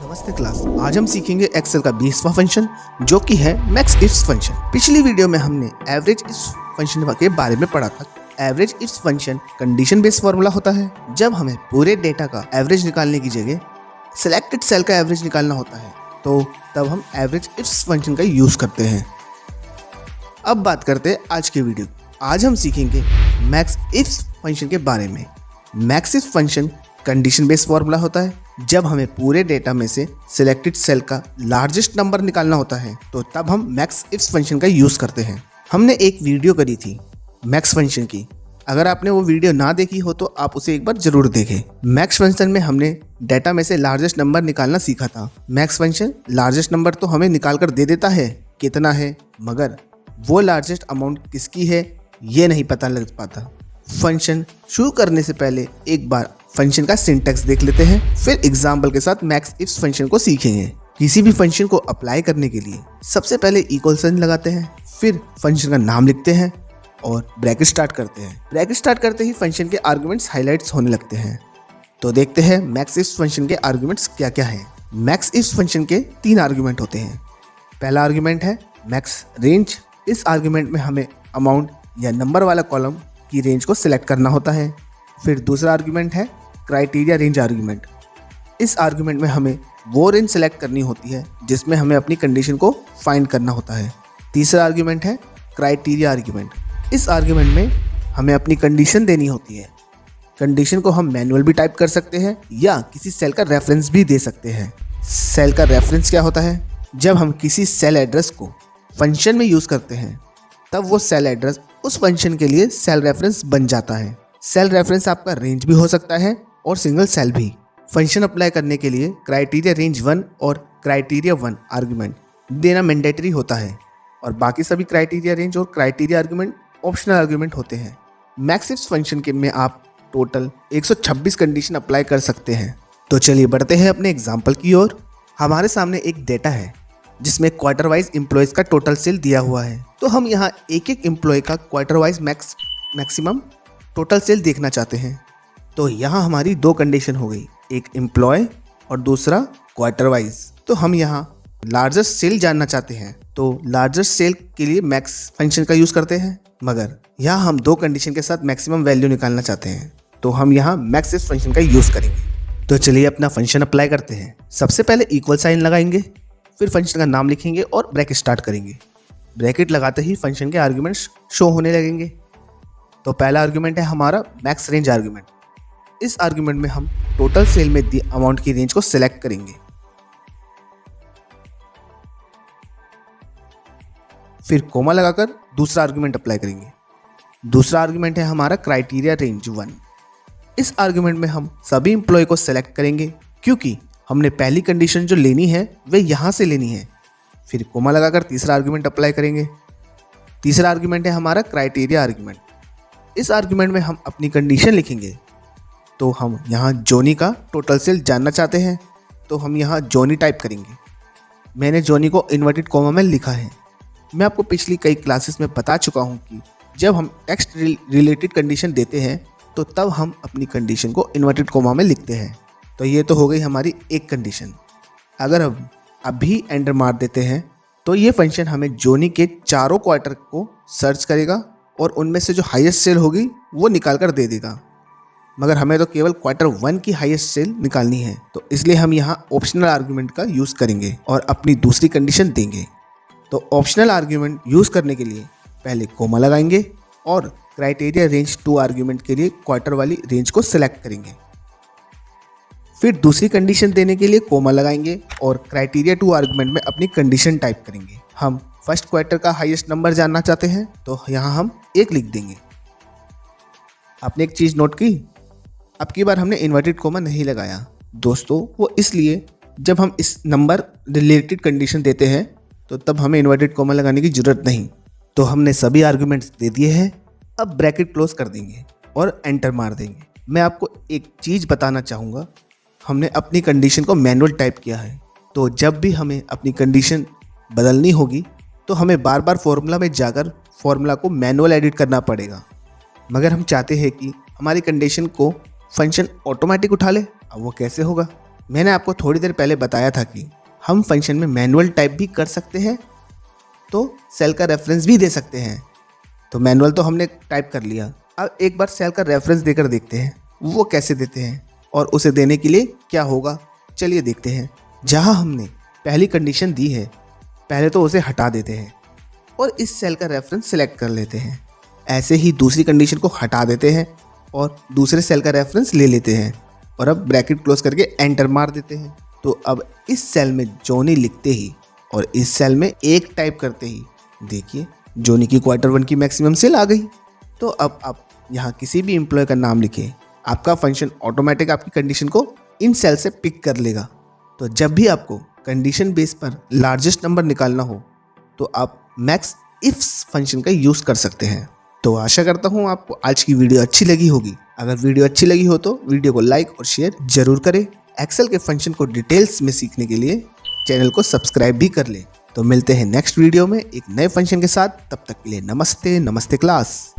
नमस्ते क्लास। आज हम सीखेंगे एक्सेल का 20वां फंक्शन जो कि है मैक्स इफ्स फंक्शन। पिछली वीडियो में हमने एवरेज इफ्स फंक्शन के बारे में पढ़ा था। Average ifs function condition based formula होता है। जब हमें पूरे डेटा का एवरेज निकालने की जगह सिलेक्टेड सेल का एवरेज निकालना होता है तो तब हम एवरेज इफ्स फंक्शन का यूज करते हैं। अब बात करते हैं आज के वीडियो। आज हम सीखेंगे मैक्स इफ्स फंक्शन के बारे में। Max ifs function condition based formula होता है। जब हमें पूरे डेटा में से सिलेक्टेड सेल का लार्जेस्ट नंबर निकालना होता है तो तब हम मैक्स इफ्स फंक्शन का यूज करते हैं। हमने एक वीडियो करी थी मैक्स फंक्शन की। अगर आपने वो वीडियो ना देखी हो तो आप उसे एक बार जरूर देखें। मैक्स फंक्शन में हमने डेटा में से लार्जेस्ट नंबर निकालना सीखा था। मैक्स फंक्शन लार्जेस्ट नंबर तो हमें निकाल कर दे देता है कितना है, मगर वो लार्जेस्ट अमाउंट किसकी है ये नहीं पता लग पाता। फंक्शन शुरू करने से पहले एक बार फंक्शन का सिंटैक्स देख लेते हैं, फिर एग्जाम्पल के साथ मैक्स इफ्स फंक्शन को सीखेंगे। किसी भी फंक्शन को अप्लाई करने के लिए सबसे पहले इक्वल साइन लगाते हैं, फिर फंक्शन का नाम लिखते हैं और ब्रैकेट स्टार्ट करते हैं। ब्रैकेट स्टार्ट करते ही फंक्शन के आर्गुमेंट्स हाईलाइट्स होने लगते हैं। तो देखते हैं मैक्स इफ्स फंक्शन के आर्गुमेंट्स क्या क्या हैं। मैक्स इफ्स फंक्शन के 3 आर्गुमेंट होते हैं। पहला आर्गुमेंट है मैक्स रेंज। इस आर्गुमेंट में हमें अमाउंट या नंबर वाला कॉलम की रेंज को सिलेक्ट करना होता है। फिर दूसरा आर्गुमेंट है क्राइटेरिया रेंज आर्गुमेंट। इस आर्गुमेंट में हमें वो रेंज सेलेक्ट करनी होती है जिसमें हमें अपनी कंडीशन को फाइंड करना होता है। तीसरा आर्गुमेंट है क्राइटेरिया आर्गुमेंट। इस आर्गुमेंट में हमें अपनी कंडीशन देनी होती है। कंडीशन को हम मैनुअल भी टाइप कर सकते हैं या किसी सेल का रेफरेंस भी दे सकते हैं। सेल का रेफरेंस क्या होता है? जब हम किसी सेल एड्रेस को फंक्शन में यूज़ करते हैं तब वो सेल एड्रेस उस फंक्शन के लिए सेल रेफरेंस बन जाता है। सेल रेफरेंस आपका रेंज भी हो सकता है और सिंगल सेल भी। फंक्शन अप्लाई करने के लिए क्राइटेरिया रेंज 1 और क्राइटेरिया 1 आर्गुमेंट देना मैंडेटरी होता है और बाकी सभी क्राइटेरिया रेंज और क्राइटेरिया आर्गुमेंट ऑप्शनल आर्गुमेंट होते हैं। मैक्स इफ्स फंक्शन के में आप टोटल 126 कंडीशन अप्लाई कर सकते हैं। तो चलिए बढ़ते हैं अपने एग्जाम्पल की ओर। हमारे सामने एक डेटा है जिसमें क्वार्टर वाइज एम्प्लॉयज का टोटल सेल दिया हुआ है। तो हम यहाँ एक एक एम्प्लॉय का quarter wise maximum total sale देखना चाहते हैं। तो यहाँ हमारी 2 कंडीशन हो गई, एक एम्प्लॉय और दूसरा क्वार्टर वाइज। तो हम यहाँ लार्जेस्ट सेल जानना चाहते हैं तो लार्जेस्ट सेल के लिए मैक्स फंक्शन का यूज करते हैं, मगर यहाँ हम 2 कंडीशन के साथ मैक्सिमम वैल्यू निकालना चाहते हैं तो हम यहाँ मैक्स इफ्स फंक्शन का यूज करेंगे। तो चलिए अपना फंक्शन अप्लाई करते हैं। सबसे पहले इक्वल साइन लगाएंगे, फिर फंक्शन का नाम लिखेंगे और ब्रैकेट स्टार्ट करेंगे। ब्रैकेट लगाते ही फंक्शन के आर्गुमेंट्स शो होने लगेंगे। तो पहला आर्गुमेंट है हमारा मैक्स रेंज आर्गुमेंट। इस आर्गुमेंट में हम टोटल सेल में दी अमाउंट की रेंज को सिलेक्ट करेंगे। फिर कोमा लगाकर दूसरा आर्गुमेंट अप्लाई करेंगे। दूसरा आर्गुमेंट है हमारा क्राइटेरिया रेंज 1। इस आर्गुमेंट में हम सभी इंप्लॉय को सिलेक्ट करेंगे क्योंकि हमने पहली कंडीशन जो लेनी है वे यहाँ से लेनी है। फिर कोमा लगाकर तीसरा आर्गुमेंट अप्लाई करेंगे। तीसरा आर्गुमेंट है हमारा क्राइटेरिया आर्गुमेंट। इस आर्गुमेंट में हम अपनी कंडीशन लिखेंगे। तो हम यहाँ जॉनी का टोटल सेल जानना चाहते हैं तो हम यहाँ जॉनी टाइप करेंगे। मैंने जॉनी को इन्वर्टेड कोमा में लिखा है। मैं आपको पिछली कई क्लासेस में बता चुका हूँ कि जब हम टेक्स्ट रिलेटेड कंडीशन देते हैं तो तब हम अपनी कंडीशन को इन्वर्टेड कोमा में लिखते हैं। तो ये तो हो गई हमारी एक कंडीशन। अगर हम अभी एंटर मार देते हैं तो ये फंक्शन हमें जॉनी के चारों क्वार्टर को सर्च करेगा और उनमें से जो हाईएस्ट सेल होगी वो निकाल कर दे देगा, मगर हमें तो केवल क्वार्टर 1 की हाईएस्ट सेल निकालनी है। तो इसलिए हम यहाँ ऑप्शनल आर्गुमेंट का यूज़ करेंगे और अपनी दूसरी कंडीशन देंगे। तो ऑप्शनल आर्गुमेंट यूज़ करने के लिए पहले कोमा लगाएंगे और क्राइटेरिया रेंज 2 आर्गुमेंट के लिए क्वार्टर वाली रेंज को सिलेक्ट करेंगे। फिर दूसरी कंडीशन देने के लिए कोमा लगाएंगे और क्राइटेरिया 2 आर्गुमेंट में अपनी कंडीशन टाइप करेंगे। हम फर्स्ट क्वार्टर का हाईएस्ट नंबर जानना चाहते हैं तो यहाँ हम 1 लिख देंगे। आपने एक चीज़ नोट की, अब की बार हमने इन्वर्टेड कोमा नहीं लगाया दोस्तों। वो इसलिए जब हम इस नंबर रिलेटेड कंडीशन देते हैं तो तब हमें इन्वर्टेड कोमा लगाने की ज़रूरत नहीं। तो हमने सभी आर्गुमेंट्स दे दिए हैं। अब ब्रैकेट क्लोज कर देंगे और एंटर मार देंगे। मैं आपको एक चीज़ बताना चाहूँगा, हमने अपनी कंडीशन को मैनुअल टाइप किया है। तो जब भी हमें अपनी कंडीशन बदलनी होगी तो हमें बार बार फॉर्मूला में जाकर फॉर्मूला को मैनुअल एडिट करना पड़ेगा। मगर हम चाहते हैं कि हमारी कंडीशन को फंक्शन ऑटोमेटिक उठा ले। अब वो कैसे होगा मैंने आपको थोड़ी देर पहले बताया था कि हम फंक्शन में मैनुअल टाइप भी कर सकते हैं, तो सेल का रेफरेंस भी दे सकते हैं। तो मैनुअल तो हमने टाइप कर लिया, अब एक बार सेल का रेफरेंस देकर देखते हैं वो कैसे देते हैं और उसे देने के लिए क्या होगा। चलिए देखते हैं। जहां हमने पहली कंडीशन दी है, पहले तो उसे हटा देते हैं और इस सेल का रेफरेंस सिलेक्ट कर लेते हैं। ऐसे ही दूसरी कंडीशन को हटा देते हैं और दूसरे सेल का रेफरेंस ले लेते हैं और अब ब्रैकेट क्लोज करके एंटर मार देते हैं। तो अब इस सेल में जॉनी लिखते ही और इस सेल में 1 टाइप करते ही देखिए जॉनी की Q1 की मैक्सिमम सेल आ गई। तो अब आप यहाँ किसी भी एम्प्लॉय का नाम लिखें, आपका फंक्शन ऑटोमेटिक आपकी कंडीशन को इन सेल से पिक कर लेगा। तो जब भी आपको कंडीशन बेस पर लार्जेस्ट नंबर निकालना हो तो आप मैक्स इफ्स फंक्शन का यूज़ कर सकते हैं। तो आशा करता हूँ आपको आज की वीडियो अच्छी लगी होगी। अगर वीडियो अच्छी लगी हो तो वीडियो को लाइक और शेयर जरूर करें। एक्सेल के फंक्शन को डिटेल्स में सीखने के लिए चैनल को सब्सक्राइब भी कर लें। तो मिलते हैं नेक्स्ट वीडियो में एक नए फंक्शन के साथ। तब तक के लिए नमस्ते क्लास।